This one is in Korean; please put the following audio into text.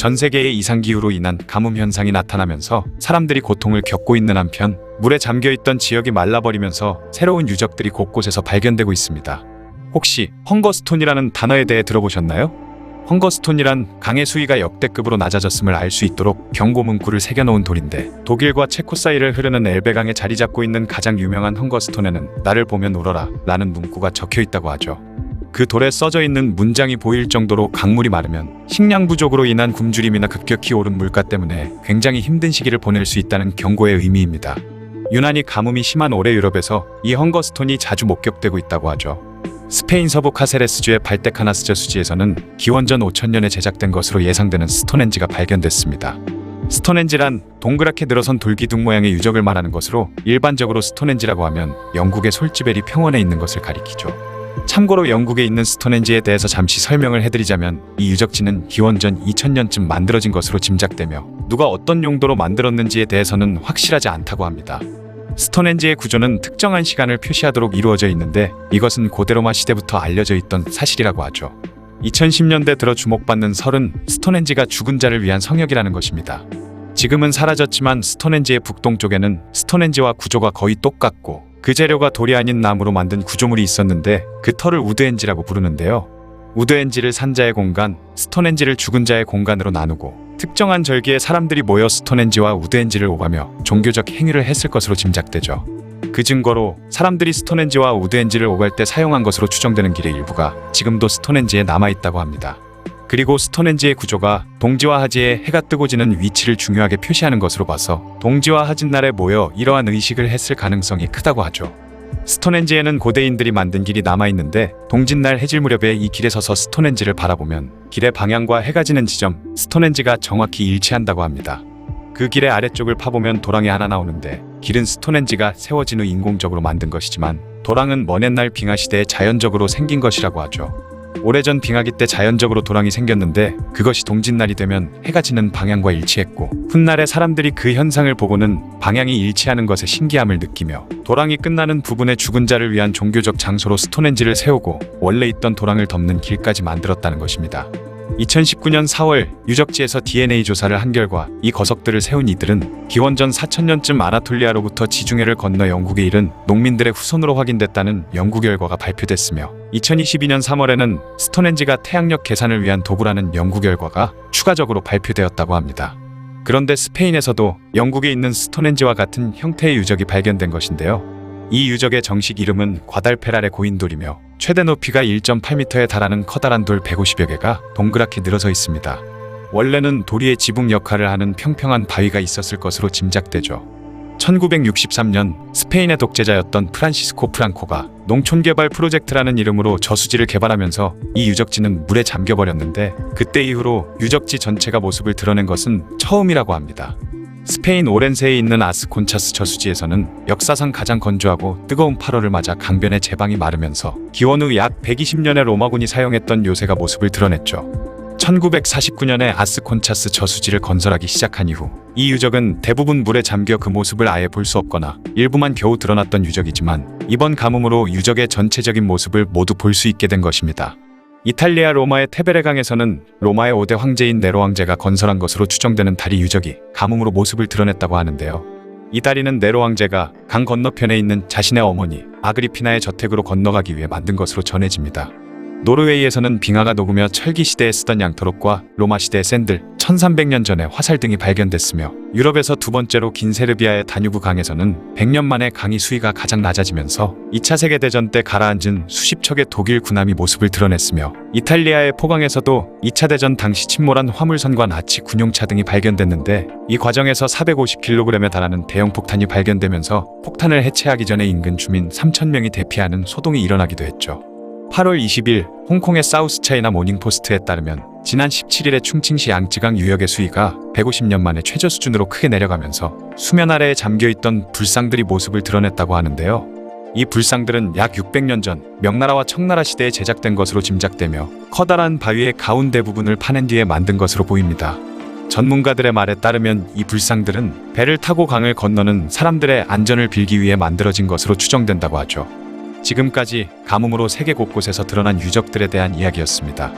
전 세계의 이상기후로 인한 가뭄 현상이 나타나면서 사람들이 고통을 겪고 있는 한편 물에 잠겨있던 지역이 말라버리면서 새로운 유적들이 곳곳에서 발견되고 있습니다. 혹시 헝거스톤이라는 단어에 대해 들어보셨나요? 헝거스톤이란 강의 수위가 역대급으로 낮아졌음을 알 수 있도록 경고 문구를 새겨놓은 돌인데, 독일과 체코 사이를 흐르는 엘베강에 자리 잡고 있는 가장 유명한 헝거스톤에는 나를 보면 울어라 라는 문구가 적혀있다고 하죠. 그 돌에 써져 있는 문장이 보일 정도로 강물이 마르면 식량 부족으로 인한 굶주림이나 급격히 오른 물가 때문에 굉장히 힘든 시기를 보낼 수 있다는 경고의 의미입니다. 유난히 가뭄이 심한 오래 유럽에서 이 헝거스톤이 자주 목격되고 있다고 하죠. 스페인 서부 카세레스주의 발데카나스 저수지에서는 기원전 5000년에 제작된 것으로 예상되는 스톤헨지가 발견됐습니다. 스톤헨지란 동그랗게 늘어선 돌기둥 모양의 유적을 말하는 것으로, 일반적으로 스톤헨지라고 하면 영국의 솔지베리 평원에 있는 것을 가리키죠. 참고로 영국에 있는 스톤헨지에 대해서 잠시 설명을 해드리자면, 이 유적지는 기원전 2000년쯤 만들어진 것으로 짐작되며 누가 어떤 용도로 만들었는지에 대해서는 확실하지 않다고 합니다. 스톤헨지의 구조는 특정한 시간을 표시하도록 이루어져 있는데, 이것은 고대 로마 시대부터 알려져 있던 사실이라고 하죠. 2010년대 들어 주목받는 설은 스톤헨지가 죽은 자를 위한 성역이라는 것입니다. 지금은 사라졌지만 스톤헨지의 북동쪽에는 스톤헨지와 구조가 거의 똑같고 그 재료가 돌이 아닌 나무로 만든 구조물이 있었는데, 그 터를 우드헨지라고 부르는데요. 우드헨지를 산자의 공간, 스톤헨지를 죽은 자의 공간으로 나누고 특정한 절기에 사람들이 모여 스톤헨지와 우드헨지를 오가며 종교적 행위를 했을 것으로 짐작되죠. 그 증거로 사람들이 스톤헨지와 우드헨지를 오갈 때 사용한 것으로 추정되는 길의 일부가 지금도 스톤헨지에 남아있다고 합니다. 그리고 스톤헨지의 구조가 동지와 하지에 해가 뜨고 지는 위치를 중요하게 표시하는 것으로 봐서 동지와 하진날에 모여 이러한 의식을 했을 가능성이 크다고 하죠. 스톤헨지에는 고대인들이 만든 길이 남아있는데, 동짓날 해질 무렵에 이 길에 서서 스톤헨지를 바라보면 길의 방향과 해가 지는 지점, 스톤헨지가 정확히 일치한다고 합니다. 그 길의 아래쪽을 파보면 도랑이 하나 나오는데, 길은 스톤헨지가 세워진 후 인공적으로 만든 것이지만 도랑은 먼 옛날 빙하 시대에 자연적으로 생긴 것이라고 하죠. 오래전 빙하기 때 자연적으로 도랑이 생겼는데, 그것이 동짓날이 되면 해가 지는 방향과 일치했고, 훗날에 사람들이 그 현상을 보고는 방향이 일치하는 것에 신기함을 느끼며 도랑이 끝나는 부분에 죽은 자를 위한 종교적 장소로 스톤헨지를 세우고 원래 있던 도랑을 덮는 길까지 만들었다는 것입니다. 2019년 4월 유적지에서 DNA 조사를 한 결과 이 거석들을 세운 이들은 기원전 4000년쯤 아나톨리아로부터 지중해를 건너 영국에 이른 농민들의 후손으로 확인됐다는 연구 결과가 발표됐으며, 2022년 3월에는 스톤헨지가 태양력 계산을 위한 도구라는 연구 결과가 추가적으로 발표되었다고 합니다. 그런데 스페인에서도 영국에 있는 스톤헨지와 같은 형태의 유적이 발견된 것인데요. 이 유적의 정식 이름은 과달페랄의 고인돌이며 최대 높이가 1.8m에 달하는 커다란 돌 150여 개가 동그랗게 늘어서 있습니다. 원래는 도리의 지붕 역할을 하는 평평한 바위가 있었을 것으로 짐작되죠. 1963년 스페인의 독재자였던 프란시스코 프랑코가 농촌개발 프로젝트라는 이름으로 저수지를 개발하면서 이 유적지는 물에 잠겨버렸는데, 그때 이후로 유적지 전체가 모습을 드러낸 것은 처음이라고 합니다. 스페인 오렌세에 있는 아스콘차스 저수지에서는 역사상 가장 건조하고 뜨거운 8월을 맞아 강변의 제방이 마르면서 기원 후 약 120년의 로마군이 사용했던 요새가 모습을 드러냈죠. 1949년에 아스콘차스 저수지를 건설하기 시작한 이후 이 유적은 대부분 물에 잠겨 그 모습을 아예 볼 수 없거나 일부만 겨우 드러났던 유적이지만, 이번 가뭄으로 유적의 전체적인 모습을 모두 볼 수 있게 된 것입니다. 이탈리아 로마의 테베레강에서는 로마의 5대 황제인 네로 왕제가 건설한 것으로 추정되는 다리 유적이 가뭄으로 모습을 드러냈다고 하는데요. 이 다리는 네로 왕제가 강 건너편에 있는 자신의 어머니 아그리피나의 저택으로 건너가기 위해 만든 것으로 전해집니다. 노르웨이에서는 빙하가 녹으며 철기 시대에 쓰던 양토록과 로마 시대의 샌들, 1300년 전에 화살 등이 발견됐으며, 유럽에서 두 번째로 긴 세르비아의 다뉴브 강에서는 100년 만에 강의 수위가 가장 낮아지면서 2차 세계대전 때 가라앉은 수십 척의 독일 군함이 모습을 드러냈으며, 이탈리아의 포강에서도 2차 대전 당시 침몰한 화물선과 나치 군용차 등이 발견됐는데, 이 과정에서 450kg에 달하는 대형 폭탄이 발견되면서 폭탄을 해체하기 전에 인근 주민 3000명이 대피하는 소동이 일어나기도 했죠. 8월 20일 홍콩의 사우스차이나 모닝포스트에 따르면 지난 17일에 충칭시 양쯔강 유역의 수위가 150년 만에 최저 수준으로 크게 내려가면서 수면 아래에 잠겨있던 불상들이 모습을 드러냈다고 하는데요. 이 불상들은 약 600년 전 명나라와 청나라 시대에 제작된 것으로 짐작되며 커다란 바위의 가운데 부분을 파낸 뒤에 만든 것으로 보입니다. 전문가들의 말에 따르면 이 불상들은 배를 타고 강을 건너는 사람들의 안전을 빌기 위해 만들어진 것으로 추정된다고 하죠. 지금까지 가뭄으로 세계 곳곳에서 드러난 유적들에 대한 이야기였습니다.